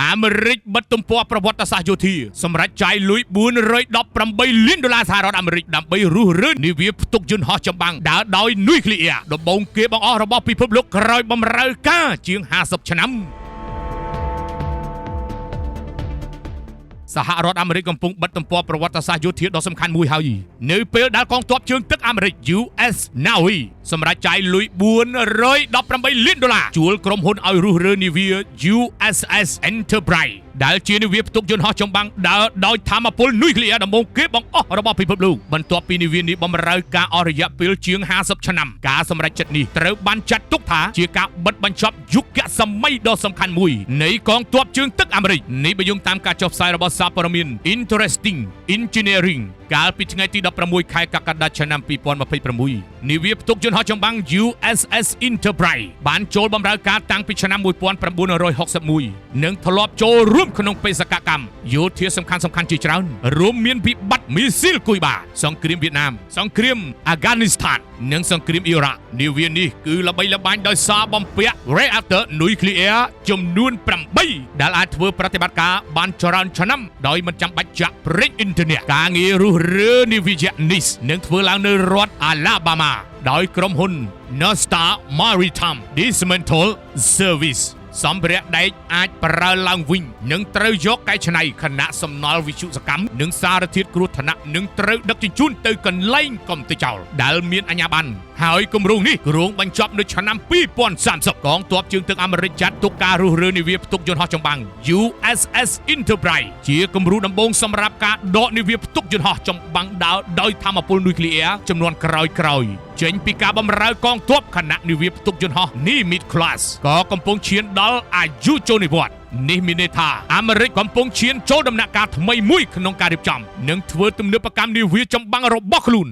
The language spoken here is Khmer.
អាមេរិកបិទទំព័រប្រវត្តិសាស្ត្រយោធាសម្រាប់ចាយលុយ$418 លានសហរដ្ឋអាមេរិកដើម្បីរុះរើនាវាផ្ទុកយន្តហោះចម្បាំងដើរដោយនុយក្លេអ៊ែរដំបូងគេបង្អស់របស់ពិភពលោកក្រោយបម្រើការជាង50ឆ្នាំសហរដ្ឋអាមេរិកកំពុងបិទទំព័រប្រវត្តិសាស្ត្រយោធាដ៏សំខាន់មួយហើយនៅពេលដែលកងទ័ពជើងទឹកអាមេរិក US Navy សម្រាប់ចាយលុយ$418 លានជួលក្រុមហ៊ុនឲ្យរុះរើនាវា USS Enterprise ដែលជានាវាផ្ទុកយន្តហោះចម្បាំងដើរដោយថាមពលនុយក្លេអ៊ែរដំបូងគេបង្អស់របស់ពិភពលោកបន្ទាប់ពីនាវានេះបម្រើការអស់រយៈពេលជាង50ឆ្នាំការសម្រេចចិត្តនេះត្រូវបានចាត់ទុកថាជាការបិទបញ្ចប់យុគសម័យដ៏សំខាន់មួយនៃកងទ័ពជើងទឹកអាមេរិកនេះបញ្យងតាមការចុះផ្សាយរបស់សារព័ត៌មាន Interesting Engineering កាលពីថ្ងៃទី16 ខែកក្កដាឆ្នាំ2026នាវាផ្ទុកយន្តហោះចម្បាំង USS Enterprise បានចូលបម្រើការតាំងពីឆ្នាំ1961និងធ្លាប់ចូលរួមក្នុងបេសកកម្មយោធាសំខាន់ៗជាច្រើនរួមមានវិបត្តិមីស៊ីលគុយបាសង្គ្រាមវៀតណាមសង្គ្រាមអាហ្គានីស្ថាននិងសង្គ្រាមអ៊ីរ៉ាក់នាវានេះគឺល្បីល្បាញដោយសារបំពាក់ reactor នុយក្លេអ៊ែរចំនួន8ដែលអាចធ្វើប្រតិបត្តិការបានច្រើនឆ្នាំដោយមិនចាំបាច់ចាក់ប្រេងអ៊ីនធឺណិតការងាររុះរើនាវានេះនឹងធ្វើឡើងនៅរដ្ឋ Alabama ដោយក្រុមហ៊ុន Nostar Maritime Dismantle Service សម្ភារៈដែកអាចប្រើឡើងវិញនិងត្រូវយកកែច្នៃខណៈសំណល់វិទ្យុសកម្មនិងសារធាតុគ្រោះថ្នាក់នឹងត្រូវដឹកជញ្ជូនទៅកន្លែងកំទេចចោលដែលមានអាជ្ញាប័ណ្ណហើយគម្រោងនេះគ្រោងបញ្ចប់នៅឆ្នាំ2030កងទ័ពជើងទឹកអាមេរិកចាត់ទុកការរុះរើនាវាផ្ទុកយន្តហោះចម្បាំង USS Enterprise ជាគំរូដំបូងសម្រាប់ការដកនាវាផ្ទុកយន្តហោះចម្បាំងដើរដោយថាមពលនុយក្លេអ៊ែរចំនួនក្រោយៗចេញពីការបម្រើកងទ័ពខណៈនាវាផ្ទុកយន្តហោះ Nimitz Class ក៏កំពុងឈានដល់អាយុចូលនិវត្តន៍នេះមានន័យថាអាមេរិកកំពុងឈានចូលដំណាក់កាលថ្មីមួយក្នុងការរៀបចំនិងធ្វើទំនើបកម្មនាវាចម្បាំងរបស់ខ្លួន